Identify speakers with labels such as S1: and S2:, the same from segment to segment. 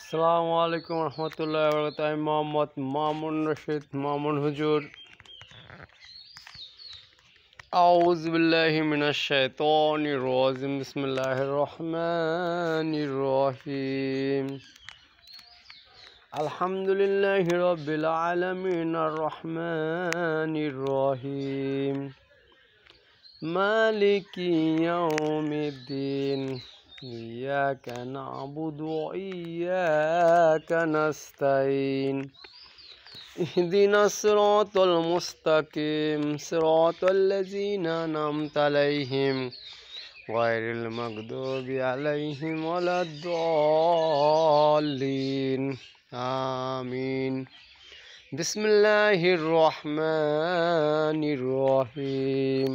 S1: আসসালামু আলাইকুম রহমতুল্লাহ বরকাতুহু। আমি মোহাম্মদ মামুন রশিদ মামুন হুজুর। আউযু বিল্লাহি মিনাশ শাইতানির রাজিম। বিসমিল্লাহির রহমানির রহিম। আলহামদুলিল্লাহি রাব্বিল আলামিন আর রহমানির রহিম মালিকি ইয়াউমিদ্দিন ইয়্যাকা না'বুদু ওয়া ইয়্যাকা নাস্তাঈন ইহদিনাস সিরাতাল মুস্তাকিম সিরাতাল লাযীনা আন'আমতা আলাইহিম গায়রিল মাগদুবি আলাইহিম ওয়ালাদ-দাল্লিন আমিন। বিসমিল্লাহির রহমানির রহিম।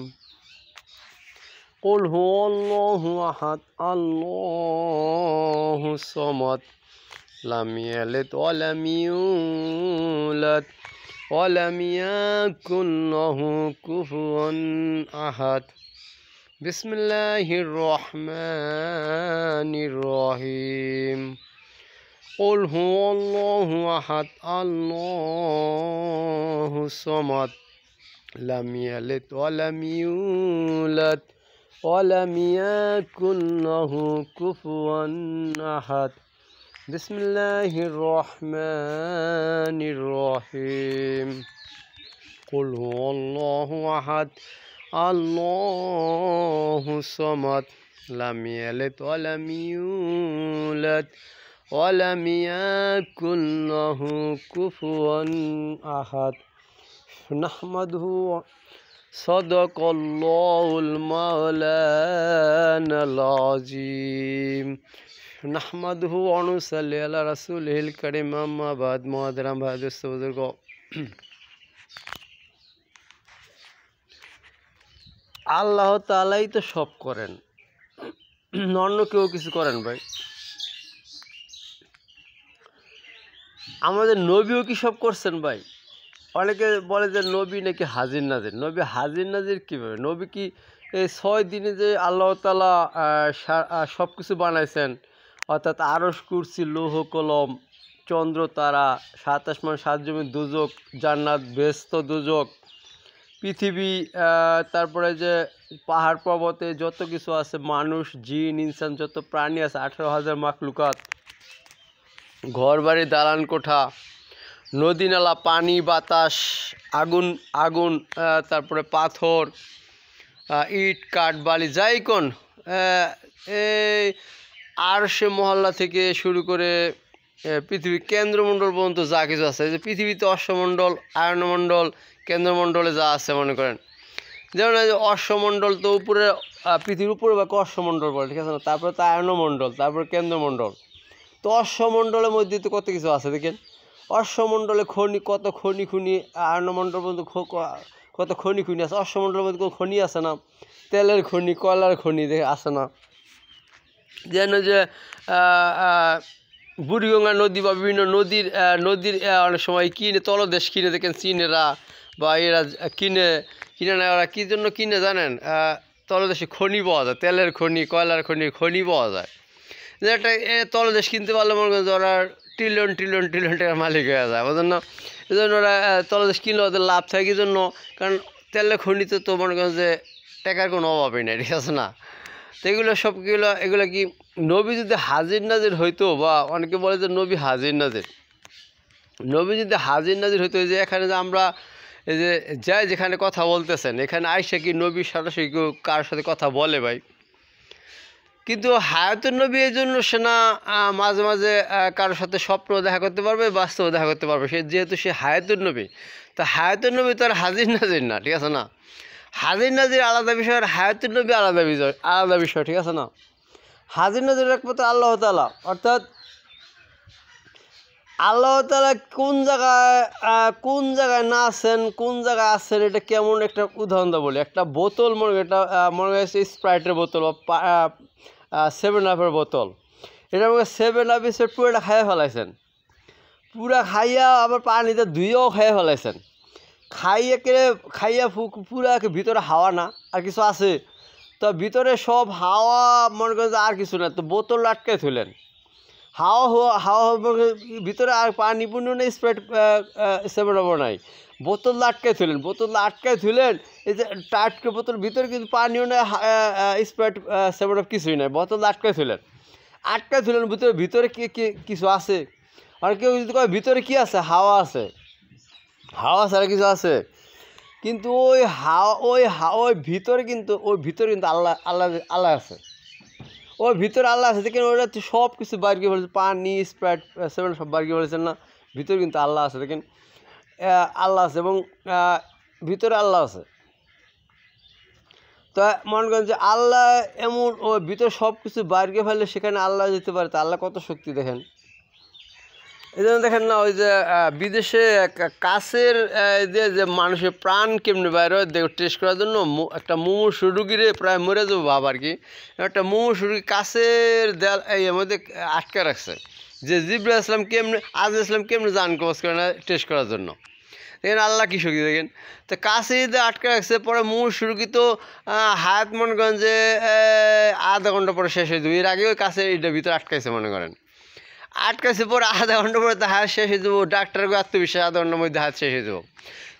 S1: قل هو الله أحد الله الصمد لم يلد ولم يولد ولم يكن له كفوا أحد بسم الله الرحمن الرحيم قل هو الله أحد الله الصمد لم يلد ولم يولد ولم يكن له كفوا أحد بسم الله الرحمن الرحيم قل هو الله أحد الله الصمد لم يلد ولم يولد ولم يكن له كفوا أحد نحمده সদাকাল্লাহুল মাওলানাল আযীম নাহমাদুহু ওয়া নুসাল্লি আলা রাসূলিল কারীম আম্মা বাদ। মুহতারাম ভাই দোস্ত বুজুর্গ, আল্লাহ তাআলাই তো সব করেন, অন্য কেউ কিছু করেন ভাই? আমাদের নবীও কি সব করছেন ভাই? অনেকে বলে যে নবী নাকি হাজির নাজির। নবী হাজির নাজির কীভাবে? নবী কি এই 6 দিনে যে আল্লাহ তাআলা সব কিছু বানাইছেন, অর্থাৎ আরশ, কুরসি, লৌহ কলম, চন্দ্র তারা, 7 আসমান 7 জমিন, দুজক, জান্নাত, বেহেশত, দোজক, পৃথিবী, তারপরে যে পাহাড় পর্বতে যত কিছু আছে, মানুষ, জিন, ইনসান, যত প্রাণী আছে, 18,000 মাখলুকাত, ঘর বাড়ি, দালান কোঠা, নদী নালা, পানি, বাতাস, আগুন, তারপরে পাথর, ইট, কাঠ, বালি, যাই কোন এই আরশে মহল্লা থেকে শুরু করে পৃথিবী কেন্দ্রমণ্ডল পর্যন্ত যা কিছু আছে, যে পৃথিবীতে অশ্বমণ্ডল, আয়নমণ্ডল, কেন্দ্রমণ্ডলে যা আছে মনে করেন, যেমন অশ্বমণ্ডল তো উপরে, পৃথিবীর উপরে বা অশ্বমণ্ডল বলে, ঠিক আছে না? তারপরে তো আয়নমণ্ডল, তারপরে কেন্দ্রমণ্ডল। তো অশ্বমণ্ডলের মধ্যে তো কত কিছু আছে দেখেন। অশ্বমণ্ডলে খনি, কত খনি আয়নমণ্ডল পর্যন্ত কত খনি আছে। অশ্বমণ্ডলের মধ্যে কোনো খনি আছে না? তেলের খনি, কয়লার খনি আছে না? যেন যে বুড়িগঙ্গা নদী বা বিভিন্ন নদীর অনেক সময় কিনে, তলদেশ কিনে, দেখেন চীনেরা বা এরা কিনে না, ওরা কী জন্য কিনে জানেন? তলদেশে খনি পাওয়া যায়, তেলের খনি, কয়লার খনি পাওয়া যায়। যে একটা তলদেশ কিনতে পারলে মনে করেন ওরা ট্রিলিয়ন টাকার মালিক হয়ে যায়, বুঝলেন না? এই জন্য ওরা তলদেশ কিনলে ওদের লাভ থাকে। কি জন্য? কারণ তেলের খনিতে তো মনে করেন যে টাকার কোনো অভাবই নেই, ঠিক আছে না? তো এগুলো এগুলো কি নবী যদি হাজির নাজির হইতো, বা অনেকে বলে যে নবী হাজির নাজির, নবী যদি হাজির নাজির হইতো, যে এখানে যে আমরা এই যে যাই যেখানে কথা বলতেছেন, এখানে আইসা কি নবী সরাসরি কেউ কার সাথে কথা বলে ভাই? কিন্তু হায়াতুন নবী এই জন্য সে না মাঝে মাঝে কারোর সাথে স্বপ্ন দেখা করতে পারবে, বাস্তব দেখা করতে পারবে, সে যেহেতু সে হায়াতুন নবী। তা হায়াতুন নবী তো আর হাজির নাজির না, ঠিক আছে না? হাজির নাজির আলাদা বিষয়, আর হায়াতুন নবী আলাদা বিষয়, ঠিক আছে না? হাজির নাজির একমাত্র আল্লাহ তাআলা, অর্থাৎ আল্লাহ তাআলা কোন জায়গায় না আছেন, কোন জায়গায় আছেন, এটা কেমন একটা উদাহরণ দেওয়া বলি। একটা বোতল মনে হয়েছে স্প্রাইটের বোতল বা 7 আপের বোতল, এটা মনে 7 আপ পুরোটা খাইয়ে ফেলাইছেন, পুরা খাইয়া আবার পানিতে ধুয়েও খাইয়ে ফেলাইছেন, খাইয়া পুরা ভিতরে হাওয়া না আর কিছু আছে, তো ভিতরে সব হাওয়া মনে করেন যে আর কিছু না, তো বোতল আটকে থইলেন, হাওয়া ভিতরে আর পানি পূর্ণ নেই, স্প্রাইট 7 নাই, বোতল আটকায় থুলেন, এই যে টাটকে বোতল ভিতরে কিন্তু পানিও নেই, স্প্রাইট 7 কিছুই নাই, বোতল আটকায় থুলেন ভিতরে কিছু আছে। আর কেউ যদি কয় ভিতরে কি আছে, হাওয়া ছাড়া কিছু আছে, কিন্তু ওই ভিতরে কিন্তু আল্লাহ আছে, ওই ভিতরে আল্লাহ আছে। দেখেন ওরা সব কিছু বাইর করে ফেলেছে, পানি স্প্রাইট 7 সব বাইর করে ফেলেছেন না, ভিতরে কিন্তু আল্লাহ আছে। দেখেন আল্লাহ আছে এবং ভিতরে আল্লাহ আছে। তো মনে করেন যে আল্লাহ এমন ওই ভিতরে সব কিছু বাইর করে ফেললে সেখানে আল্লাহ যেতে পারে, তা আল্লাহ কত শক্তি দেখেন। এই জন্য দেখেন না, ওই যে বিদেশে কাছের যে মানুষের প্রাণ কেমনি বাইরে হয় টেস্ট করার জন্য একটা মুমূর্ষু রুগীরে প্রায় মরে যাবো ভাব আর কি, একটা মুমূর্ষু রুগী কাছের দেয়াল এর মধ্যে আটকে রাখছে, যে জিবরাইল ইসলাম কেমনি জান কবজ করে না টেস্ট করার জন্য। দেখেন আল্লাহ কী শক্তি দেখেন। তো কাছে যদি আটকে রাখছে, পরে মুমূর্ষু রুগী তো হায়াত মনে করেন যে আধা ঘন্টা পরে শেষ হয়ে যাবে, এর আগে ওই কাছে এইটার ভিতরে আটকাইছে, মনে করেন আটকাইছে, পরে আধা ঘন্টা পরে তো হায়াত শেষ হয়ে যাবো, ডাক্তারকে আত্মবিশ্বাস আধা ঘন্টার মধ্যে হায়াত শেষ হয়ে যাবো।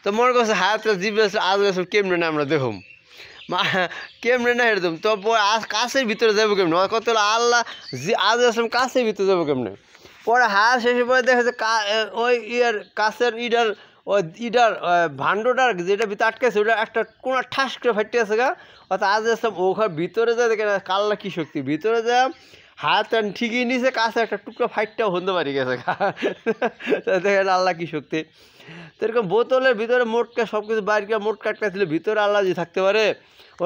S1: তো মনে করছে হায়াতটা জিবরাইল আজ কেমনে না আমরা দেখুম, কেমনে না হেরদম, তো কাছের ভিতরে যাবো কেমনে, কত আল্লাহ আজ আসলাম কাছের ভিতরে যাবো কেমনে। পরে হায়াত শেষে পরে দেখা যাচ্ছে ওই কাছের ইডার ভাণ্ডটার যেটা ভিতরে আটকাছে ওটা একটা কোনো ঠাস করে ফাটতে আছে গা, অর্থাৎ আজ আসলাম ওখানে ভিতরে যায় দেখেন কাল্লা কী শক্তি, ভিতরে যা হাত ঠিকই নিচে কাছে একটা টুকরা ফাইটটাও হতে পারি গেছে, দেখেন আল্লাহ কী শক্তি। তো এরকম বোতলের ভিতরে মোটকা সব কিছু বাইরে মোট কাটকা ছিল, ভিতরে আল্লাহ যে থাকতে পারে,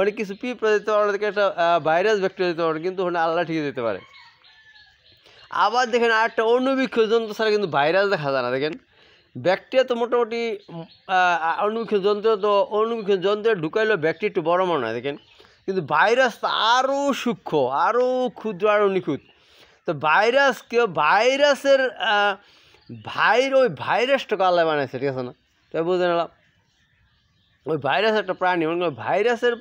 S1: অনেক কিছু পিঁপড়া দিতে পারে, অনেকে একটা ভাইরাস ব্যাকটেরিয়া দিতে পারে, কিন্তু ওখানে আল্লাহ ঠিকই দিতে পারে। আবার দেখেন আর একটা অণুবীক্ষণ যন্ত্র ছাড়া কিন্তু ভাইরাস দেখা যায় না। দেখেন ব্যাকটেরিয়া তো মোটামুটি অণুবীক্ষণ যন্ত্রে ঢুকাইলেও ব্যাকটেরিয়া একটু বড় মনে হয় দেখেন, কিন্তু ভাইরাস তো আরও সূক্ষ্ম, আরও ক্ষুদ্র, আরও নিখুঁত। তো ভাইরাসের ওই ভাইরাসটাকে আল্লাহ বানাইছে, ঠিক আছে না? তাই বুঝে নিলাম ওই ভাইরাস একটা প্রাণী, মনে করেন ভাইরাসের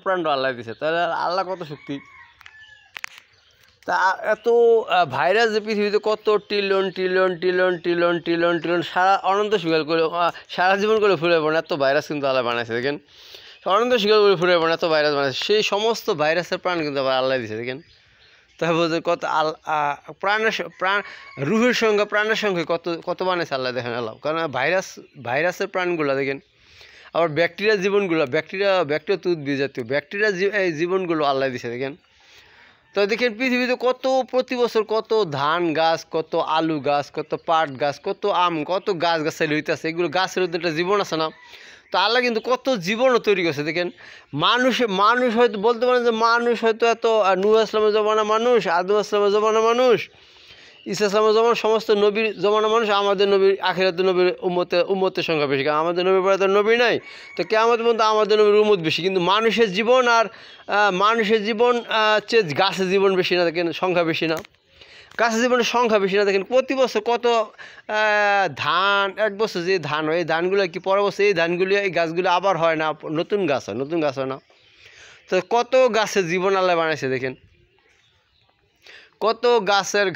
S1: প্রাণটা আল্লাহ দিছে, তাহলে আল্লাহ কত শক্তি। তা এত ভাইরাস যে পৃথিবীতে কত ট্রিলিয়ন সারা অনন্ত শিকার করে সারা জীবন করে ফুলে পড়ে এত ভাইরাস কিন্তু আল্লাহ বানাইছে। দেখেন অনন্ত শিকার করে ফুলে পড়ে এত ভাইরাস বানাইছে, সেই সমস্ত ভাইরাসের প্রাণ কিন্তু আবার আল্লাহ দিছে। দেখেন তাই বলছে কত রুহের সংখ্যা প্রাণের সংখ্যা কত বানাইছে আল্লাহ, দেখেন আল্লাহ। কারণ ভাইরাসের প্রাণগুলো দেখেন, আবার ব্যাকটেরিয়া জীবনগুলো, ব্যাকটেরিয়া তো উদ্ভিদ জাতীয় ব্যাকটেরিয়া এই জীবনগুলো আল্লাহ দিছে। দেখেন তো দেখেন পৃথিবীতে কত প্রতি বছর কত ধান গাছ, কত আলু গাছ, কত পাট গাছ, কত আম, কত গাছালি হইতেছে, এগুলো গাছের মধ্যে একটা জীবন আছে না? তো আল্লাহ কিন্তু কত জীবনও তৈরি করছে। দেখেন মানুষ হয়তো বলতে পারেন যে মানুষ হয়তো এত নূহ ইসলামের জমানা মানুষ, আদম ইসলামের জমানা মানুষ, ঈসা ইসলামের জমানা সমস্ত নবীর জমানা মানুষ, আমাদের নবীর আখিরাতে নবীর উম্মতের সংখ্যা বেশি, কারণ আমাদের নবীর পরে তো নবী নাই, তো কিয়ামত পর্যন্ত আমাদের নবীর উম্মত বেশি। কিন্তু মানুষের জীবন চেয়ে গাছের জীবন বেশি না, দেখেন সংখ্যা বেশি না, গাছের জীবনের সংখ্যা বেশি না। দেখেন প্রতি বছর কত ধান, এক বছর যে ধান হয় এই ধানগুলো কি পরের বছর এই গাছগুলো আবার হয় না, নতুন গাছ হয় না। তো কত গাছের জীবন আল্লাহ বানাইছে। দেখেন কত গাছের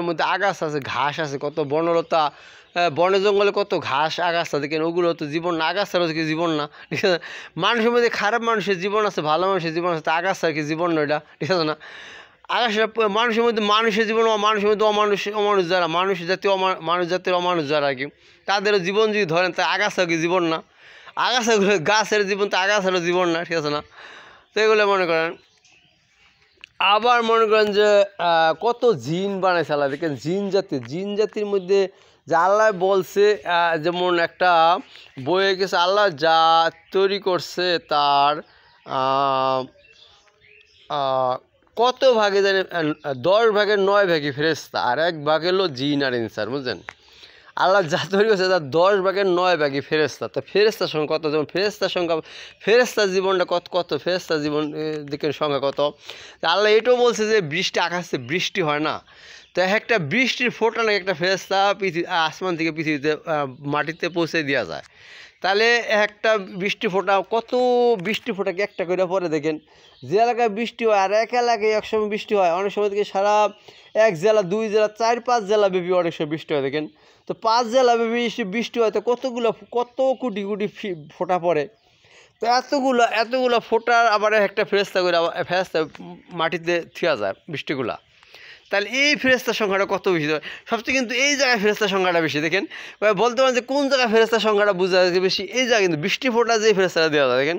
S1: মধ্যে আগাছা আছে, ঘাস আছে, কত বনলতা, বনে জঙ্গলে কত ঘাস আগাছা, দেখেন ওগুলো তো জীবন না, আগাছারও কি জীবন না? ঠিক আছে, মানুষের মধ্যে খারাপ মানুষের জীবন আছে, ভালো মানুষের জীবন আছে, আগাছার কি জীবন না এটা? ঠিক আছে না? আগাছা মানুষের মধ্যে মানুষের জীবন, মানুষের মধ্যে অমানুষ যারা, মানুষ জাতির অমানুষ যারা আর কি, তাদেরও জীবন যদি ধরেন তা আগাছা কি জীবন না? আগাছাগুলো গাছের জীবন, তো আগাছারও জীবন না, ঠিক আছে না? তো এগুলো মনে করেন। আবার মনে করেন যে কত জিন বানাইছে আল্লাহ। দেখেন জিন জাতির মধ্যে যা আল্লাহ বলছে, যেমন একটা বইয়ে গেছে আল্লাহ যা তৈরি করছে তার কত ভাগে জানি 10 ভাগের 9 ভাগই ফেরেশতা, আর 1 ভাগ হলো জিন আর ইনসান, বুঝলেন? আল্লাহ যা তৈরি করছে তার 10 ভাগের 9 ভাগই ফেরেশতা। তো ফেরেশতার সংখ্যা কত, যেমন ফেরেশতার জীবনটা কত ফেরেশতার জীবন দেখেন সংখ্যা কত। আল্লাহ এটাও বলছে যে আকাশে বৃষ্টি হয় না, তো একটা বৃষ্টির ফোঁটা নাকি একটা ফেরেশতা আসমান থেকে পৃথিবীতে মাটিতে পৌঁছে দেওয়া যায়। তাহলে একটা বৃষ্টি ফোঁটা, কত বৃষ্টি ফোঁটাকে একটা করে পরে দেখেন, যে এলাকায় বৃষ্টি হয় আর এক এলাকায় একসময় বৃষ্টি হয়, অনেক সময় থেকে সারা 1 জেলা 2 জেলা 4-5 জেলা ব্যাপী অনেক সময় বৃষ্টি হয় দেখেন। তো 5 জেলা ব্যাপী বৃষ্টি হয় তো কত কোটি কোটি ফোঁটা পড়ে। তো এতগুলো ফোঁটার আবার একটা ফেরেস্তা করে ফেরেস্তা মাটিতে থিয়া যায় বৃষ্টিগুলা। তাহলে এই ফেরেস্তার সংখ্যাটা কত বেশি? সবচেয়ে কিন্তু এই জায়গায় ফেরেস্তার সংখ্যাটা বেশি দেখেন। বলতে পারেন যে কোন জায়গায় ফেরেস্তার সংখ্যাটা বোঝা যায় বেশি, এই জায়গায় কিন্তু বৃষ্টি ফোঁটা যে ফেরেস্তাটা দেওয়া যায় দেখেন,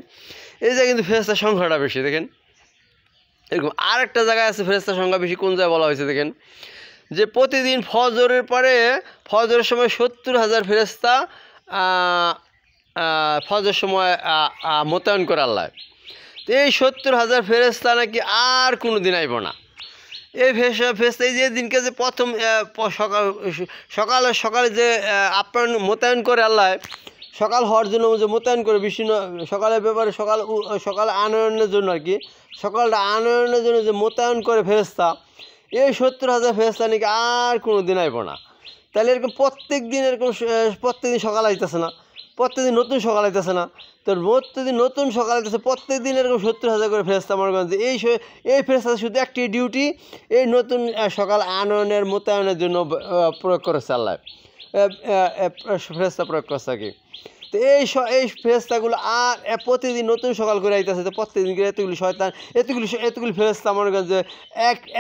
S1: এই জায়গায় কিন্তু ফেরেস্তার সংখ্যাটা বেশি দেখেন। এরকম আর একটা জায়গায় আছে ফেরেস্তার সংখ্যা বেশি, কোন জায়গায় বলা হয়েছে দেখেন, যে প্রতিদিন ফজরের পরে ফজরের সময় 70,000 ফেরেস্তা ফজরের সময় মোতায়েন করে আল্লাহ। তো এই 70,000 ফেরেস্তা নাকি আর কোনো দিন আইব না। এই ফেরেস্তা এই যে দিনকে যে প্রথম সকালে যে আপনার মোতায়েন করে আল্লাহ, সকাল হওয়ার জন্য যে মোতায়েন করে সকালের ব্যাপারে সকাল আনয়নের জন্য আর কি, সকালটা আনয়নের জন্য যে মোতায়েন করে ফেরেস্তা, এই 70,000 ফেরেস্তা নাকি আর কোনো দিন আইব না। তাহলে এরকম প্রত্যেকদিন সকাল আইতেছে না, প্রত্যেকদিন নতুন সকাল আইতেছে না, তো প্রত্যেকদিন নতুন সকাল আইতেছে, প্রত্যেকদিন এরকম 70,000 করে ফেরেস্তা মনে করেন যে এই ফেরেস্তা শুধু একটি ডিউটি, এই নতুন সকাল আনয়নের মোতায়েনের জন্য প্রয়োগ করেছে আল্লাহ, ফেরেস্তা প্রয়োগ করছে আর কি। তো এই ফেরেস্তাগুলো আর প্রতিদিন নতুন সকাল করে আইতেছে, তো প্রত্যেকদিন এতগুলি শয়তান এতগুলি ফেরেস্তা মনে করেন যে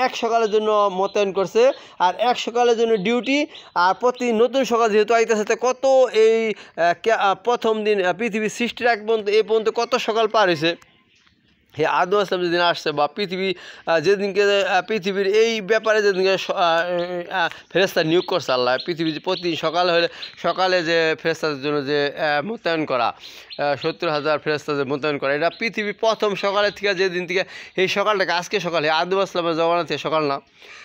S1: এক সকালের জন্য মোতায়েন করছে, আর এক সকালের জন্য ডিউটি, আর প্রতিদিন নতুন সকাল যেহেতু আইতেছে, তো কত এই প্রথম দিন পৃথিবীর সৃষ্টির এক পর্যন্ত এই পর্যন্ত কত সকাল পার হয়েছে। হে আদম আসলাম যেদিন আসছে, বা পৃথিবী যেদিনকে পৃথিবীর এই ব্যাপারে যেদিনকে ফেরেস্তা নিয়োগ করছে আল্লাহ, পৃথিবী প্রতিদিন সকালে যে ফেরেস্তাদের জন্য যে মোতায়েন করা 70,000 ফেরেস্তা যে মোতায়েন করা, এটা পৃথিবী প্রথম সকালের থেকে যেদিন থেকে এই সকালটাকে আজকে সকালে আদম আসলামের জমানা থেকে সকাল না,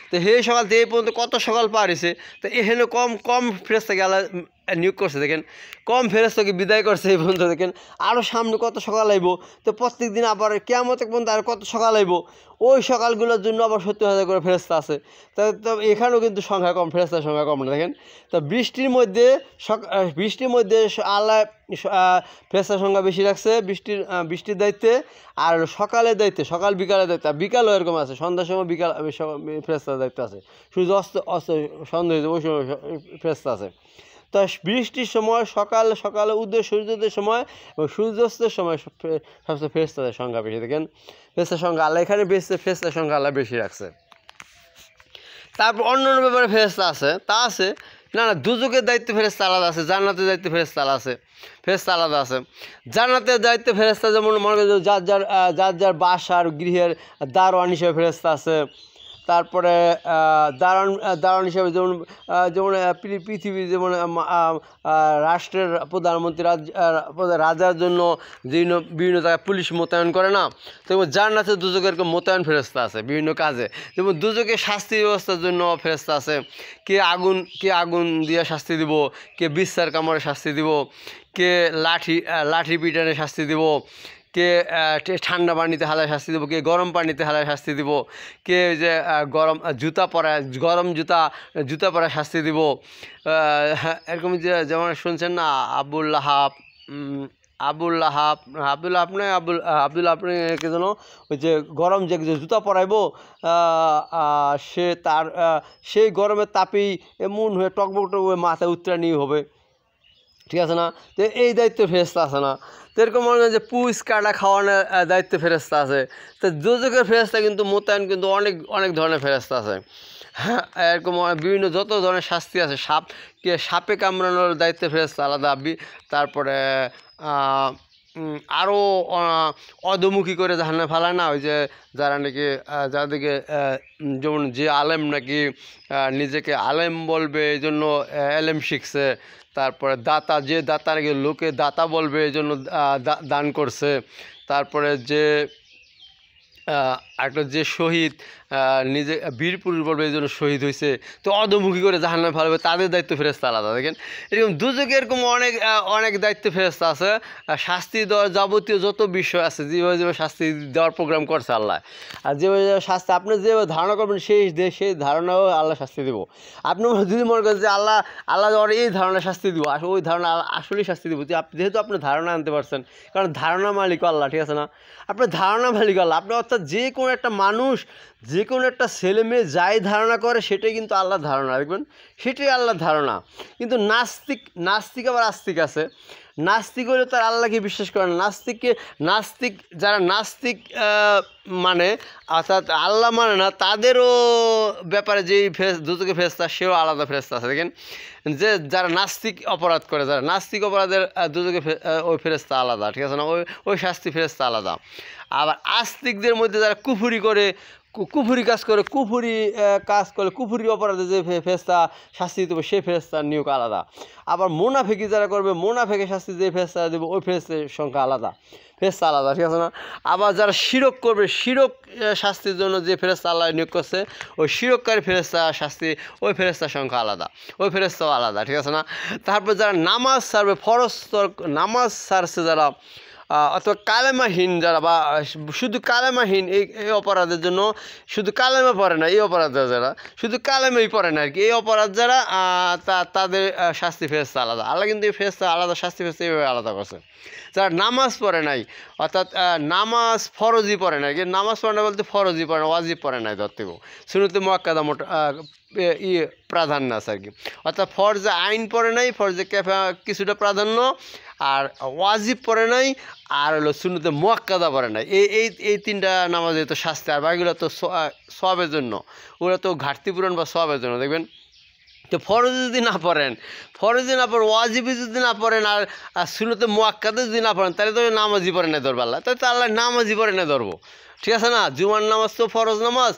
S1: তো সেই সকাল থেকে এই পর্যন্ত কত সকাল পার হয়েছে। তো এখানে কম ফেরেস্তাকে আল্লাহ নিয়োগ করছে দেখেন, কম ফেরেস্তাকে বিদায় করছে এই পর্যন্ত দেখেন। আরও সামনে কত সকাল আইব, তো প্রত্যেক দিন আবার কিয়ামত পর্যন্ত আর কত সকাল আইব, ওই সকালগুলোর জন্য আবার 70,000 করে ফেরেস্তা আছে। তো এখানেও কিন্তু সংখ্যা কম, ফেরেস্তার সংখ্যা কম না দেখেন। তো বৃষ্টির মধ্যে আল্লাহ ফেরেস্তার সংখ্যা বেশি রাখছে বৃষ্টির দায়িত্বে, আর সকালের দায়িত্বে সকাল বিকালের দায়িত্বে, বিকালও এরকম আছে, সন্ধ্যার সময় ফেরেস্তার দায়িত্ব আছে, সূর্য অস্ত সন্ধ্যা হয়েছে ওই সময় ফেরেস্তা আছে। তো বৃষ্টির সময় সকালে সূর্যোদয়ের সময় এবং সূর্যাস্তের সময় সবচেয়ে ফেরেস্তাদের সংখ্যা বেশি দেখেন। ফেরেস্তার সংখ্যা আল্লাহ এখানে বেশি, ফেরেস্তার সংখ্যা আল্লাহ বেশি রাখছে। তারপর অন্য ব্যাপারে ফেরেস্তা আছে, না দুজকের দায়িত্ব ফেরেস্তা আলাদা আছে, জান্নাতের দায়িত্ব ফেরেস্তা আলাদা আছে। জান্নাতের দায়িত্ব ফেরেস্তা যেমন মনে করেন যার বাসার গৃহের দারোয়ান হিসেবে ফেরেস্তা আছে। তারপরে দারোয়ান হিসাবে যেমন পৃথিবী যেমন রাষ্ট্রের প্রধানমন্ত্রী রাজার জন্য বিভিন্ন জায়গায় পুলিশ মোতায়েন করে না, তেমন জান্নাতে দুজকের মোতায়েন ফেরেস্তা আছে বিভিন্ন কাজে। যেমন দুজকের শাস্তি ব্যবস্থার জন্য ফেরেস্তা আছে, কে আগুন দিয়ে শাস্তি দিব, কে বিস্তার কামড়ে শাস্তি দিব, কে লাঠি পিটানে শাস্তি দিব, কে ঠান্ডা পানিতে হালায় শাস্তি দেবো, কে গরম পানিতে হালায় শাস্তি দিব, কে যে গরম জুতা পরায় শাস্তি দিব। এরকম যেমন শুনছেন না আবদুল্লাহ আপনি কে যেন ওই যে গরম যে জুতা পরাইবো, সেই গরমের তাপেই এমন হয়ে টকবক মাথায় উত্তরানি হবে, ঠিক আছে না? তো এই দায়িত্ব ফেরেস্তা আছে না? তো এরকম মনে হয় যে পুষ কাটা খাওয়ানোর দায়িত্ব ফেরেস্তা আছে। তো দুজকের ফেরেস্তা কিন্তু মোতায়েন কিন্তু অনেক ধরনের ফেরেস্তা আছে। হ্যাঁ, এরকম বিভিন্ন যত ধরনের শাস্তি আছে, সাপে কামড়ানোর দায়িত্ব ফেরেস্তা আলাদা। তারপরে আরও অধমুখী করে জাহান্নামে ফেলায় না, ওই যে যারা নাকি যাদেরকে যেমন যে আলেম নাকি নিজেকে আলেম বলবে এই জন্য এলেম শিখছে, তারপরে যে দাতা নাকি লোকে দাতা বলবে এই জন্য দান করছে, তারপরে যে শহীদ নিজে বীর পুরুষ বলবে এই জন্য শহীদ হয়েছে, তো অধমুখী করে জাহান্নামে ফেলবে, তাদের দায়িত্ব ফেরেস্তা আলাদা দেখেন। এরকম দুজকে এরকম অনেক দায়িত্ব ফেরেস্তা আছে। শাস্তি দেওয়ার যাবতীয় যত বিষয় আছে, যেভাবে শাস্তি দেওয়ার প্রোগ্রাম করছে আল্লাহ, আর যেভাবে শাস্তি আপনি যেভাবে ধারণা করবেন সেই ধারণাও আল্লাহ শাস্তি দেবো। আপনি যদি মনে করেন যে আল্লাহ এই ধারণা শাস্তি দিব, ওই ধারণা আসলেই শাস্তি দিব, যেহেতু আপনি ধারণা আনতে পারছেন, কারণ ধারণা মালিক আল্লাহ, ঠিক আছে না? আপনার ধারণা মালিক আল্লাহ। আপনি অর্থাৎ যে কোনো একটা মানুষ যে যে কোনো একটা ছেলে মেয়ে যাই ধারণা করে সেটাই কিন্তু আল্লাহর ধারণা, দেখবেন সেটাই আল্লাহর ধারণা। কিন্তু নাস্তিক আবার আস্তিক আছে। নাস্তিক হলে তার আল্লাহকে বিশ্বাস করে না। নাস্তিক যারা নাস্তিক মানে অর্থাৎ আল্লাহ মানে না, তাদেরও ব্যাপারে যেই দুচোখে ফেরেশতা সেও আলাদা ফেরেশতা আছে। দেখেন যে যারা নাস্তিক অপরাধ করে, যারা নাস্তিক অপরাধের দুচোখে ওই ফেরেশতা আলাদা, ঠিক আছে না, ওই শাস্তি ফেরেশতা আলাদা। আবার আস্তিকদের মধ্যে যারা কুফরি করে, কুফরি কাজ করে, কুফরি অপরাধে যে ফেরেশতা শাস্তি দিতে হবে সেই ফেরেশতার নিয়োগ আলাদা। আবার মুনাফিকি যারা করবে, মুনাফিকের শাস্তি যে ফেরেশতা দেবে ওই ফেরেশতার সংখ্যা আলাদা, ফেরেশতা আলাদা, ঠিক আছে না। আবার যারা শিরক করবে, শিরক শাস্তির জন্য যে ফেরেশতা আল্লাহ নিয়োগ করছে ওই শিরককারী ফেরেশতা শাস্তি ওই ফেরেশতার সংখ্যা আলাদা, ওই ফেরেশতাও আলাদা, ঠিক আছে না। তারপর যারা নামাজ ছাড়বে, ফরজ নামাজ ছাড়ছে যারা, অথবা কালেমাহীন যারা, বা শুধু কালেমাহীন এই অপরাধের জন্য, শুধু কালেমা পড়ে না এই অপরাধ যারা, শুধু কালেমাই পড়ে না আর কি, এই অপরাধ যারা তাদের শাস্তি ফেরেশতা আলাদা। আল্লাহ কিন্তু এই ফেরেশতা আলাদা, শাস্তি ফেরেশতা এইভাবে আলাদা করছে। যারা নামাজ পড়ে নাই, অর্থাৎ নামাজ ফরজই পড়ে নাই, নামাজ পড়ে না বলতে ফরজই পড়ে না, ওয়াজিব পড়ে নাই ধরতেও, সুন্নতে মুআক্কাদা প্রাধান্য আছে আর কি। অর্থাৎ ফরজে আইন পড়ে নাই, ফরজে কিছুটা প্রাধান্য, আর ওয়াজিব পড়ে নাই, আর হলো সুন্নতে মুআক্কাদা পড়ে নাই। এই তিনটা নামাজে তো শাস্তি, আর বাকিগুলো তো সওয়াবের জন্য, ওগুলো তো ঘাটতি পূরণ বা সওয়াবের জন্য। দেখবেন তো ফরজ যদি না পড়েন, ওয়াজিবি যদি না পড়েন, আর সুন্নতে মুআক্কাদা যদি না পড়েন, তাহলে তো নামাজই পড়ে না ধরবো আল্লাহ, তাহলে তো আল্লাহ নামাজই পড়ে না ধরবো, ঠিক আছে না। জুমার নামাজ তো ফরজ নামাজ,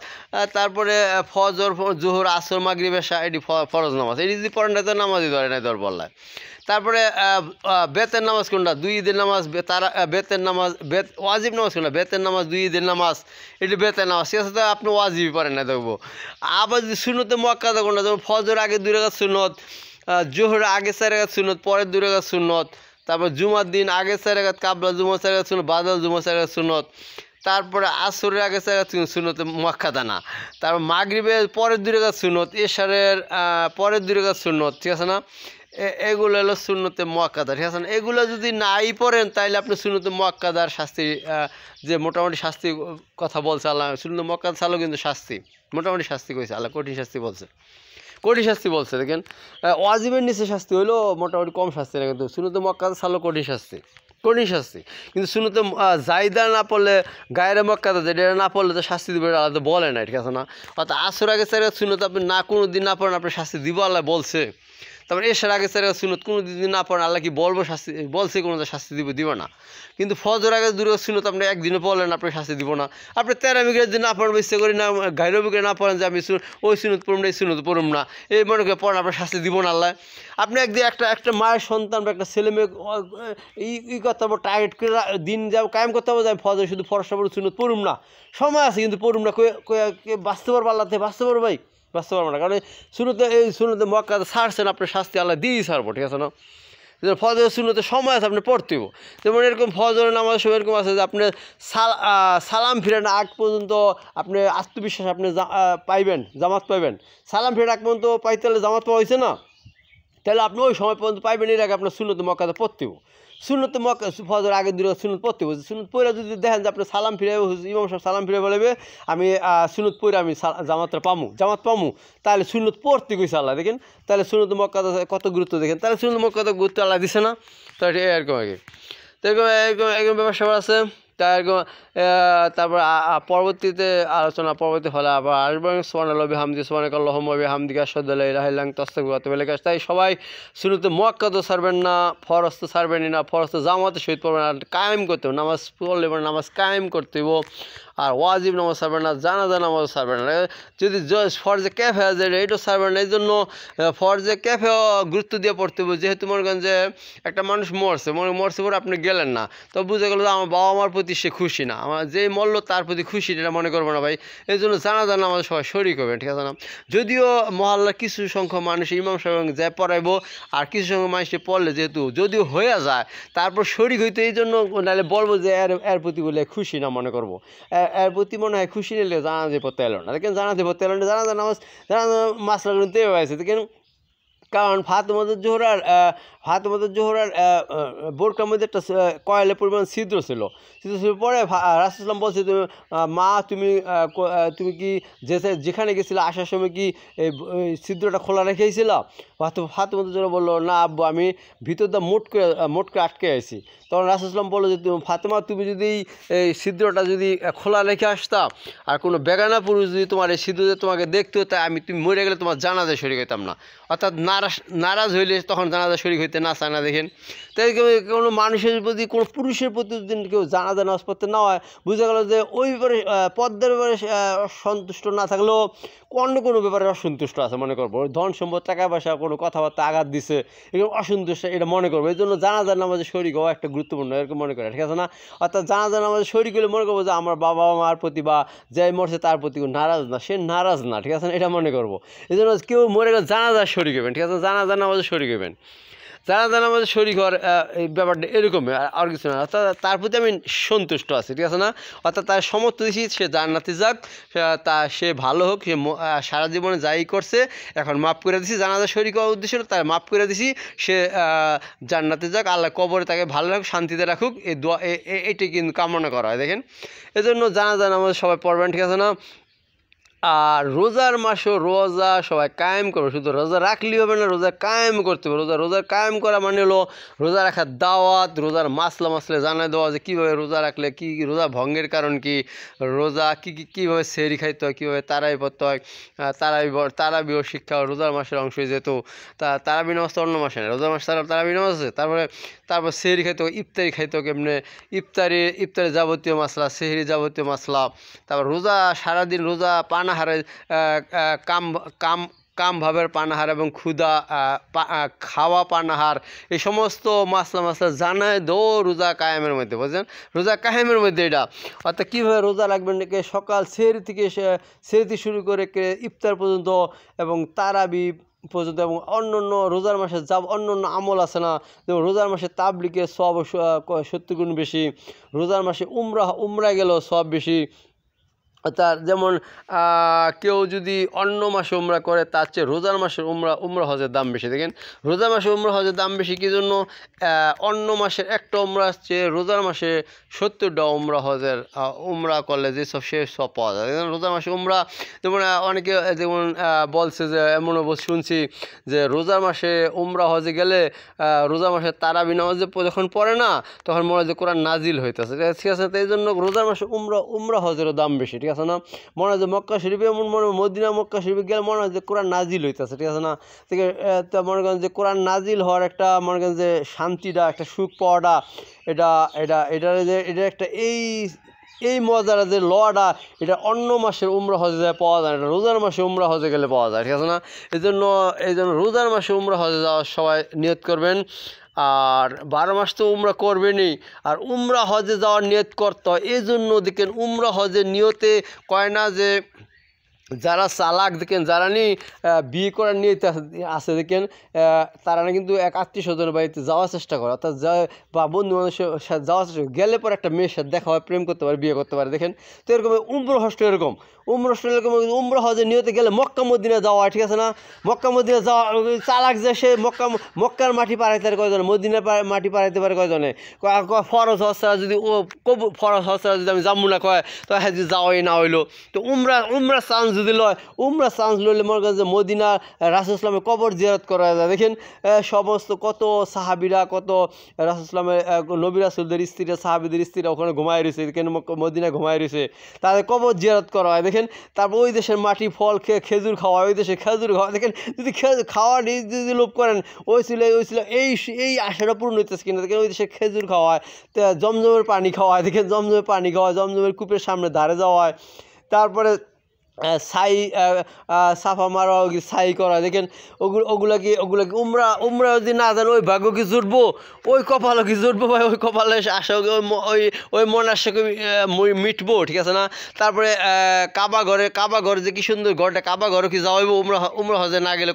S1: তারপরে ফজর, জোহর, আসর, মাগরিব, এশা এটি ফরজ নামাজ, এটি যদি পড়েন না তো নামাজই ধরে নাই ধরবো আল্লাহ। তারপরে বেতের নামাজ কোনটা, 2 ঈদের নামাজ, তারা বেতের নামাজ, ওয়াজিব নামাজ কোনটা, বেতের নামাজ, 2 ঈদের নামাজ, এটি বেতের নামাজ, ঠিক আছে, তো আপনি ওয়াজিবই পড়েন না দেখবো। আবার যদি সুন্নতে মুআক্কাদা কোনটা, যেমন ফজর আগে 2 রাকাত সুন্নত, জোহর আগে 4 রাকাত সুন্নত, পরে 2 রাকাত সুন্নত, তারপর জুমার দিন আগে 4 রাকাত, কাবলা জুমা 4 রাকাত সুন্নত, বাদাল জুমা 4 রাকাত সুন্নত, তারপরে আসরের আগে 4 রাকাত সুন্নতে মুআক্কাদা না, তারপর মাগরিবের পরের 2 রাকাত সুন্নত, এশারের পরের 2 রাকাত সুন্নত, ঠিক আছে না। এগুলো হলো সুন্নতে মুআক্কাদা, ঠিক আছে না। এগুলো যদি নাই পড়েন তাহলে আপনি সুন্নতে মুআক্কাদার শাস্তি, যে মোটামুটি শাস্তি কথা বলছে আল্লাহ, সুন্নতে মুআক্কাদা ছাড়াও কিন্তু শাস্তি, মোটামুটি শাস্তি কইছে আল্লাহ, কঠিন শাস্তি বলছে, দেখেন ওয়াজিবের নিচে শাস্তি হইলো মোটামুটি কম শাস্তি না, কিন্তু সুন্নতে মুআক্কাদা ছাড়াও কঠিন শাস্তি। কিন্তু সুন্নতে জায়দা না পড়লে, গায়রে মুআক্কাদা যেটা না পড়লে তো শাস্তি দিবে আল্লাহ বলে না, ঠিক আছে না। অর্থাৎ আসর আগে 4 রাকাত সুন্নত আপনি কোনো দিন না পড়েন, আপনি শাস্তি দিব আল্লাহ বলছে। তারপরে এশার আগে 4 রাকাত সুন্নত কোনো দিন না পড়েন, আল্লাহ কি বলবো শাস্তি, বলছে কোনো শাস্তি দিব না। কিন্তু ফজর আগে 2 রাকাত সুন্নত আপনি একদিনে পড়লেন, আপনি শাস্তি দিব না। আপনি 13 বিঘের দিন না পড়েন, ইচ্ছে করি না গায়রে বিঘে না পড়েন যে আমি ওই সুন্নত পড়ুম না, এই সুন্নত পড়ুম না, এই মনে করে পড়েন, আপনার শাস্তি দিব না আল্লাহ। আপনি একদিন একটা মায়ের সন্তান বা একটা ছেলে মেয়ে ই করতে হবে, টার্গেট করে দিন যাব কায়েম করতে হবে যে আমি ফজর শুধু ফরসা পড়ে সুন্নত পড়ুম না, সময় আছে কিন্তু পড়ুম না, বাঁচতে পারবো আল্লাহ থেকে, বাঁচতে পারবো ভাই, বাঁচতে পারবো না, কারণ সুন্নতে মুআক্কাদা ছাড়ছেন, আপনার শাস্তি আল্লাহ দিয়েই ছাড়বো, ঠিক আছে না। ফজর সুন্নতে সময় আছে, আপনি পড়তে হইব। যেমন এরকম ফজরের নামাজ সময় এরকম আছে যে আপনি সালাম ফিরেন আগ পর্যন্ত আপনি আত্মবিশ্বাস আপনি পাইবেন, জামাত পাইবেন। সালাম ফিরেন আগ পর্যন্ত পাইতে হলে জামাত পাওয়া হয়েছে না, তাহলে আপনি ওই সময় পর্যন্ত পাইবেন, এর আগে আপনার সুন্নতে মুআক্কাদা পড়তে হইব। সুন্নতে ফজর আগে 2 রাকাত সুন্নত পড়তে হইব। সুন্নত পড়ে যদি দেখেন যে আপনি সালাম ফিরে, ইমাম সাহেব সালাম ফিরে বলবে আমি সুন্নত পড়ে আমি জামাত পামু, তাহলে সুন্নত পড়তে কইছে আল্লাহ, দেখেন তাহলে সুন্নতে মুআক্কাদা কত গুরুত্ব, দেখেন তাহলে সুন্নতে মুআক্কাদা গুরুত্ব আল্লাহ দিছে না। তাহলে এরকম আগে তো এরকম ব্যাপার আছে। তারপর পরবর্তীতে পরবর্তী হলে আবার আসবেন সুবহানাল্লাহি ওয়া বিহামদিহি সুবহানাকাল্লাহুম্মা ওয়া বিহামদিকা আশহাদু আল্লা ইলাহা ইল্লা আনতা আস্তাগফিরুকা ওয়া আতুবু ইলাইক। তাই সবাই সুন্নতে মুআক্কাদা ছাড়বেন না, ফরজ তো ছাড়বেনই না, ফরজ তো জামাতের সহিত পড়বেন, আর কায়েম করতে হবে, নামাজ পড়লে নামাজ কায়েম করতে হইব, আর ওয়াজিব নামাজ ছাড়বেন না, জানাজা নামাজ ছাড়বেন না। যদি ফরজে ক্যাফে আছে এইটাও ছাড়বেন না, এই জন্য ফরজে ক্যাফেও গুরুত্ব দিয়ে পড়তে হবে। যেহেতু মনে করেন যে একটা মানুষ মরছে পরে আপনি গেলেন না, তো বুঝে গেল যে আমার বাবা মার প্রতি সে খুশি না, আমার যেই মরল তার প্রতি খুশি, এটা মনে করবো না ভাই। এই জন্য জানাজা নামাজ সবাই শরীক হবেন, ঠিক আছে না। যদিও মহল্লার কিছু সংখ্যক মানুষ ইমাম সাহেব যায় পড়াইবো, আর কিছু সংখ্যক মানুষে পড়লে যেহেতু যদিও হয়ে যায় তারপর শরীক হইতে, এই জন্য নাহলে বলবো যে এর প্রতি বলে খুশি না মনে করবো, এর প্রতি মনে হয় খুশি নিলে জানাজা পড়তে এলো না। দেখেন জানাজা পড়তে এলো না, জানাজা নামাজ মাসলা কিন্তু আছে, দেখেন কারণ ফাতেমাতুজ জোহরার ফাতেমাতুজ জোহরার বোরকার মধ্যে একটা কয়েলের পরিমাণ ছিদ্র ছিল পরে রাসূলুল্লাহ বলছে মা তুমি তুমি কি যেখানে গেছিলে আসার সময় কি এই ছিদ্রটা খোলা রেখেছিল? ফাতেমাতুজ জোহরা বললো না আব্বু আমি ভিতরটা মোট করে আটকে আছি। তখন রাসূলুল্লাহ বললো যে ফাতেমা তুমি যদি এই ছিদ্রটা যদি খোলা রেখে আসতা আর কোনো বেগানা পুরুষ যদি তোমার এই ছিদ্রতে তোমাকে দেখতো তাই তুমি মরে গেলে তোমার জানাজায় শরীক হইতাম না। অর্থাৎ নারাজ হইলে তখন জানাজা শরীক হইতে না চায় না। দেখেন তাই কোনো মানুষের প্রতি কোনো পুরুষের প্রতি যদি কেউ জানাজা নামাজ পড়তে না হয় বুঝা গেল যে ওই ব্যাপারে পদ্মার ব্যাপারে সন্তুষ্ট না থাকলেও অন্য কোনো ব্যাপারে অসন্তুষ্ট আছে মনে করবো। ধন সম্পদ টাকা পয়সা কোনো কথাবার্তা আঘাত দিছে এরকম অসন্তুষ্ট এটা মনে করবো। এই জন্য জানাজার নামাজে শরীক হওয়া একটা গুরুত্বপূর্ণ এরকম মনে করে, ঠিক আছে না? অর্থাৎ জানাজার নামাজে শরীক হলে মনে করবো যে আমার বাবা মার প্রতি বা যাই মরছে তার প্রতি নারাজ না, সে নারাজ না, ঠিক আছে না? এটা মনে করবো। এই জন্য কেউ মরে গেলে জানাজার শরীক হবেন, ঠিক আছে? জানাজার নামাজে শরীক হবেন। জানাজা নামাজে শরীক হওয়ার এই ব্যাপারটা এরকমই আর কিছু না। অর্থাৎ তার প্রতি আমি সন্তুষ্ট আছি, ঠিক আছে না? অর্থাৎ তার সমর্থ দিচ্ছি সে জান্নাতে যাক, সে ভালো হোক, সে সারা জীবনে যাই করছে এখন মাফ করে দিছি। জানাজা শরীক হওয়ার উদ্দেশ্য তাই মাফ করে দিছি, সে জান্নাতে যাক, আল্লাহ কবরে তাকে ভালো রাখুক, শান্তিতে রাখুক, এই দোয়া এইটাই কিন্তু কামনা করা হয়। দেখেন এজন্য জানাজা নামাজ সবাই পড়বেন, ঠিক আছে না? আর রোজার মাসও রোজা সবাই কায়েম করবে, শুধু রোজা রাখলেই হবে না, রোজা কায়েম করতে হবে। রোজা কায়েম করা মানে হলো রোজা রাখার দাওয়াত, রোজার মাসলে জানাই দেওয়া যে কীভাবে রোজা রাখলে কী রোজা ভঙ্গের কারণ কি, রোজা কীভাবে সেহরি খাইতে হয়, কীভাবে তারাবি পড়তে হয়, তারাবিও শিক্ষা রোজার মাসের অংশ। যেহেতু তারাবি নামাজ তো অন্য মাসে না, রোজার মাস তারাবি নামাজ আছে। তারপর সেহরি খাইতে হবে, ইফতারি খাইতে হবে কেমনে, ইফতারি যাবতীয় মাসলা, সেহরি যাবতীয় মাসলা। তারপর রোজা সারাদিন রোজা পানাহারে কামভাবের পানাহার এবং ক্ষুধা খাওয়া পানাহার এই সমস্ত মাসলা জানায় দো রোজা কায়েমের মধ্যে, বুঝলেন? রোজা কায়েমের মধ্যে এটা। অর্থাৎ কীভাবে রোজা রাখবেন সকাল সেহরি থেকে শুরু করে ইফতার পর্যন্ত এবং তারাবি পর্যন্ত এবং অন্য রোজার মাসে অন্য আমল আছে না, যেমন রোজার মাসে তাবলিগের সব 70 গুণ বেশি, রোজার মাসে উমরা গেলেও সব বেশি। তার যেমন কেউ যদি অন্য মাসে উমরা করে তার চেয়ে রোজার মাসের উমরা হজের দাম বেশি। দেখেন রোজার মাসে উমরা হজের দাম বেশি কী জন্য? অন্য মাসের একটা উমরা আসছে, রোজার মাসে 70টা উমরা করলে যেসব সে সব পাওয়া যায়। দেখেন রোজার মাসে উমরা যেমন অনেকে যেমন বলছে যে এমনও শুনছি যে রোজার মাসে উমরা হজে গেলে রোজার মাসে তারাবি নামাজে যখন পড়ে না তখন মনে হয় যে কোরআন নাজিল হইতেছে, ঠিক আছে? এই জন্য রোজার মাসে উমরা হজেরও দাম বেশি, ঠিক আছে না? মনে হয় যে মক্কা শরীফে এমন মদিনা মক্কা শরীফে গেলে মনে হয় যে কোরআন নাজিল হইতেছে, ঠিক আছে না? থেকে মনে করেন যে কোরআন নাজিল হওয়ার একটা মনে করেন যে শান্তিটা, একটা সুখ পাওয়াটা, এটা একটা এই মজার যে লটা এটা অন্য মাসের উমরা হজে পাওয়া যায়, এটা রোজার মাসে উমরা হজে গেলে পাওয়া যায়, ঠিক আছে না? এই জন্য রোজার মাসে উমরা হজে যাওয়ার সবাই নিয়ত করবেন। আর 12 মাস তো উমরা করবেনই, আর উমরা হজে যাওয়ার নিয়ত করতে হয়। এই জন্য দেখেন উমরা হজের নিয়তে কয় না যে যারা চালাক দেখেন, যারা বিয়ে করার নিয়ে আছে দেখেন তারা কিন্তু এক আত্মীয় স্বজনের বাড়িতে যাওয়ার চেষ্টা করে, অর্থাৎ বা বন্ধু মানুষের সাথে যাওয়ার চেষ্টা করে, গেলে পরে একটা মেয়ের সাথে দেখা হয়, প্রেম করতে পারে, বিয়ে করতে পারে। দেখেন তো এরকম উমরা হজটা এরকম উমরা হজের নিয়তে গেলে মক্কা মদিনা যাওয়া হয়, ঠিক আছে না? মক্কা মদিনা যাওয়া চালাক যে সে মক্কার মাটি পাড়াইতে পারে কয়জনে, মদিনার মাটি পাড়াইতে পারে কয়জনে, ফরজ হজ ছাড়া যদি ফরজ হজ ছাড়া যদি আমি যাবো না কয় তো হ্যাঁ যদি যাওয়াই না হইলো। তো উমরা চান্স যদি লয়, উমরা চান্স লইলে মনে করেন যে মদিনা রাসূল ইসলামের কবর জিয়ারত করা যায়। দেখেন সমস্ত কত সাহাবিরা, কত রাসূল ইসলামের নবী রাসূলদের স্ত্রীরা, সাহাবিদের স্ত্রীরা ওখানে ঘুমায় রয়েছে, কেন মদিনা ঘুমায় রয়েছে, তাদের কবর জিয়ারত করা হয়। দেখেন তারপর ওই দেশের মাটি ফল খেয়ে খেজুর খাওয়া, ওই দেশে খেজুর খাওয়া। দেখেন যদি খাওয়া যদি লোভ করেন ওই ছিল এই আশাটা পূর্ণ হইতেছে কিনা। দেখেন ওই দেশে খেজুর খাওয়া হয়, জমজমের পানি খাওয়া হয়। দেখেন জমজমের পানি খাওয়া হয়, জমজমের কূপের সামনে ধারে যাওয়া হয়। তারপরে সাফা মারা ছাই করা। দেখেন ওগুলা কি উমরা যদি না জানো ওই ভাগ্য কি জুটবো, ওই কপালও কি জুটবো ভাই, ওই কপালে আসা ওই মন আশাকে মিটবো, ঠিক আছে না? তারপরে কাবা ঘরে যে কি সুন্দর ঘরটা, কাবা ঘরও কি যাওয়াইবো উমরা হজে না গেলে?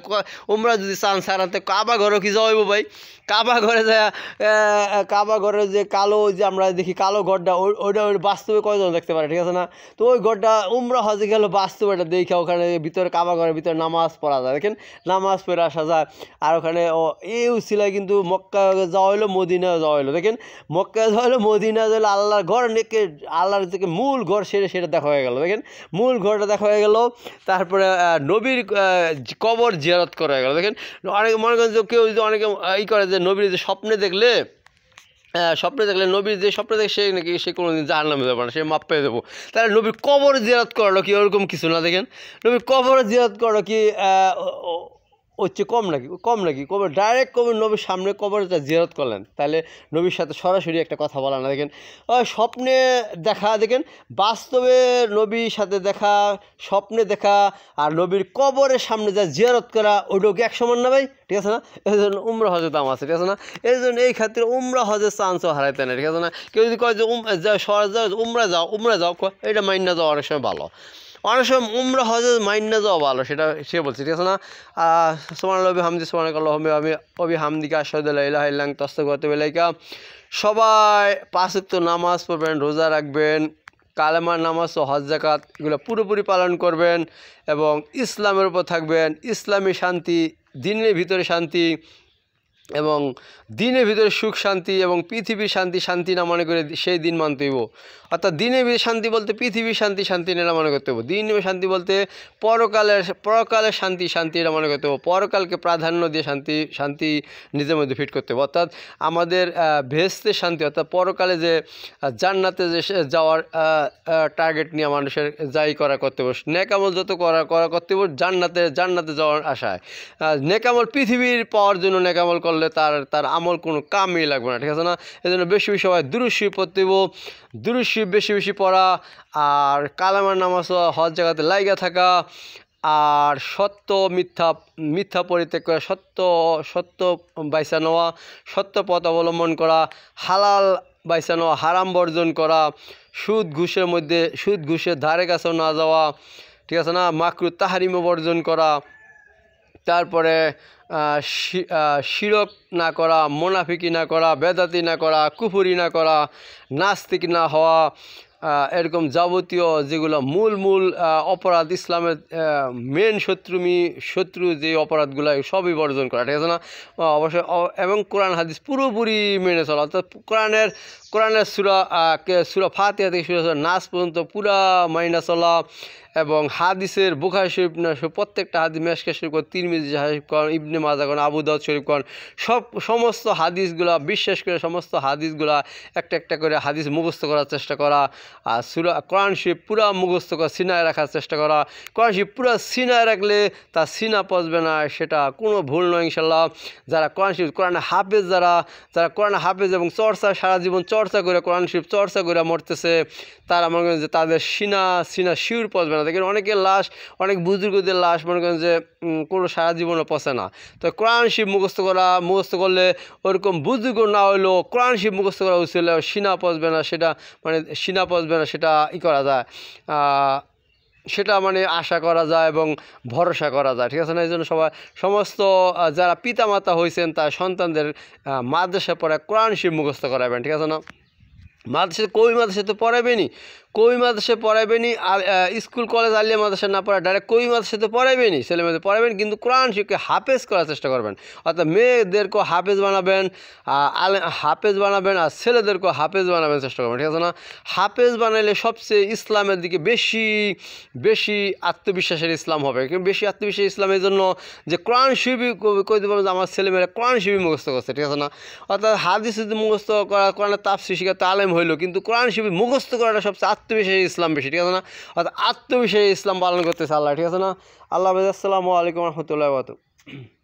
S1: উমরা যদি চান সারাতে কাবা ঘরও কি যাওয়াইবো ভাই? কাবা ঘরে যায় কাবা ঘরে যে কালো যে আমরা দেখি কালো ঘরটা ওইটা বাস্তবে কয়জন দেখতে পারে, ঠিক আছে না? তো ওই ঘরটা উমরা হজে গেল বাস্তবে বাস্তবে এটা দেখে ওখানে ভিতরে কাবা ঘরের ভিতরে নামাজ পড়া যায়, দেখেন নামাজ পড়ে আসা যায়। আর ওখানে এই উসিলায় কিন্তু মক্কা যাওয়া হলো, মদিনা যাওয়া হলো, দেখেন মক্কা যাওয়া হলো, মদিনা যাওয়া হলো, আল্লাহর ঘর নেকে আল্লাহর থেকে মূল ঘর সেটা দেখা হয়ে গেল, দেখেন মূল ঘরটা দেখা হয়ে গেল। তারপরে নবীর কবর জিয়ারত করা হয়ে গেল। দেখেন অনেকে মনে করেন যে কেউ যদি অনেকে করে যে নবীর যে স্বপ্নে দেখলে নবীর যে স্বপ্ন দেখে সে নাকি সে কোনোদিন জাহান্নামে যাবে না, সে মাপ পেয়ে যাবো। তাহলে নবীর কবর জিয়ারত করলো কি ওরকম কিছু না, দেখেন নবীর কবর জিয়ারত করলো কি হচ্ছে কম নাকি কবর ডাইরেক্ট কবর নবীর সামনে কবরটা জিয়ারত করলেন, তাহলে নবীর সাথে সরাসরি একটা কথা বলা না। দেখেন স্বপ্নে দেখা, দেখেন বাস্তবে নবীর সাথে দেখা, স্বপ্নে দেখা আর নবীর কবরের সামনে যা জিয়ারত করা ওইটাও কি এক সমান না ভাই? ঠিক আছে না? এই জন্য উমরা হজের দাম আছে, ঠিক আছে না? এই জন্য এই ক্ষেত্রে উমরা হজের চান্সও হারাইতে না, ঠিক আছে না? কেউ যদি কয় যে উমরা যাও এটা মাইন্না যাওয়া অনেক সময় ভালো, অনেক সময় উমরা হজে মাইন্না যাওয়া ভালো, সেটা সে বলছে, ঠিক আছে না? সুবহানাল্লাহি ওয়া বিহামদিহি সুবহানাকাল্লাহুম্মা ওয়া বিহামদিকা আশহাদু আল্লা ইলাহা ইল্লা আনতা আস্তাগফিরুকা ওয়া আতুবু ইলাইকা। সবাই 5 ওয়াক্ত নামাজ পড়বেন, রোজা রাখবেন, কালেমার নামাজ ও হজ যাকাত এগুলো পুরোপুরি পালন করবেন এবং ইসলামের উপর থাকবেন। ইসলামী শান্তি, দিনের ভিতরে শান্তি এবং দিনের ভিতরে সুখ শান্তি এবং পৃথিবীর শান্তি না মনে করে সেই দিন মানতে হইব। অর্থাৎ দিনের ভিতরে শান্তি বলতে পৃথিবীর শান্তি না মনে করতে হইব। দিনের শান্তি বলতে পরকালের শান্তি এটা মনে করতে হইব। পরকালকে প্রাধান্য দিয়ে শান্তি নিজের মধ্যে ফিট করতে হবে। অর্থাৎ আমাদের বেহেশতের শান্তি, অর্থাৎ পরকালে যে জান্নাতে যে যাওয়ার টার্গেট নিয়ে মানুষের যাই করতে হবে, নেকামল যত করতে হবে জান্নাতে যাওয়ার আশায়। নেকামল পৃথিবীর পাওয়ার জন্য নেকামল করলে তার আমল কোনো কামই লাগবে না, ঠিক আছে না? এই জন্য বেশি সবাই দুরূদ শরীফ পড়তে হইব, দুরূদ শরীফ বেশি পড়া আর কালেমার নামাজ হজ জায়গাতে লাইগা থাকা আর সত্য মিথ্যা পরিত্যাগ করে সত্য বাইসা নেওয়া, সত্য পথ অবলম্বন করা, হালাল বাইসা নেওয়া, হারাম বর্জন করা, সুদ ঘুষের ধারে কাছেও না যাওয়া, ঠিক আছে না? মাকরুহ তাহরিমও বর্জন করা, তারপরে শিরক না করা, মুনাফিকি না করা, বেদাতি না করা, কুফরি না করা, নাস্তিক না হওয়া, এরকম যাবতীয় যেগুলো মূল অপরাধ, ইসলামের মেন শত্রু যে অপরাধগুলো সবই বর্জন করা, ঠিক আছে না? অবশ্যই এবং কোরআন হাদিস পুরোপুরি মেনে চলা, অর্থাৎ কোরআনের সূরা ফাতিহা থেকে শুরু করে নাস পর্যন্ত পুরা মাইনা চলা এবং হাদিসের বুখারী শরীফ প্রত্যেকটা হাদিস মেশকাত শরীফ করেন, তিরমিজি শরীফ করেন, ইবনে মাজাহ করেন, আবু দাউদ শরীফ করেন, সমস্ত হাদিসগুলা বিশ্বাস করে সমস্ত হাদিসগুলা একটা করে হাদিস মুখস্থ করার চেষ্টা করা। আর কোরআন শরীফ পুরা মুখস্থ করা, সিনায় রাখার চেষ্টা করা। কোরআন শরীফ পুরা সিনায় রাখলে তার সিনা পচবে না, সেটা কোনো ভুল নয় ইনশাল্লাহ। যারা কোরআন শরীফ কোরআনে হাফেজ, যারা কোরআনে হাফেজ এবং সারা জীবন চর্চা করে কোরআন শরীফ চর্চা করে মরতেছে, তারা মনে করেন যে তাদের সিনা শিউর পচবে না। দেখেন অনেকের লাশ, অনেক বুজুর্গদের লাশ মনে করেন যে কোনো সারা জীবনও পচে না। তো কোরআন শরীফ মুখস্থ করলে ওরকম বুজুর্গ না হলেও কোরআন শরীফ মুখস্থ করা উচিত, সিনা পচবে না, সেটা করা যায়, সেটা মানে আশা করা যায় এবং ভরসা করা যায়, ঠিক আছে না? এই জন্য সমস্ত যারা পিতামাতা হয়েছেন তার সন্তানদের মাদ্রাসা পড়ায় কোরআন শরীফ মুখস্থ করাবেন, ঠিক আছে না? মাদ্রাসা তো পড়াবেনি আর স্কুল কলেজ আলিয়া মাদ্রাসা না পড়া ডাইরেক্ট মাদ্রাসা তো পড়াবেনি, ছেলেমেয়েদের পড়াবেন, কিন্তু কোরআন শরীফকে হাফেজ করার চেষ্টা করবেন। অর্থাৎ মেয়েদেরকেও হাফেজ বানাবেন আর ছেলেদেরকেও হাফেজ বানাবেন চেষ্টা করবেন, ঠিক আছে না? হাফেজ বানাইলে সবচেয়ে ইসলামের দিকে বেশি আত্মবিশ্বাসের ইসলাম হবে। কিন্তু বেশি আত্মবিশ্বাস ইসলামের জন্য যে কোরআন শরীফই কইতে পারবেন যে আমার ছেলেমেয়েরা কোরআন শরীফ মুখস্থ করছে, ঠিক আছে না? অর্থাৎ হাদিস যদি মুখস্থ করা, কোরআনের তাফসীর শিখা তালেম হইলো, কিন্তু কোরআন শরীফ মুখস্থ করাটা সবচেয়ে আত্মবিশ্বাসী ইসলাম বেশি, ঠিক আছে না? অর্থাৎ আত্মবিশ্বাসী ইসলাম পালন করতেছে আল্লাহ, ঠিক আছে না? আল্লাহ হাফেজ। আসসালামু আলাইকুম ওয়া রাহমাতুল্লাহি ওয়া বারাকাতুহু।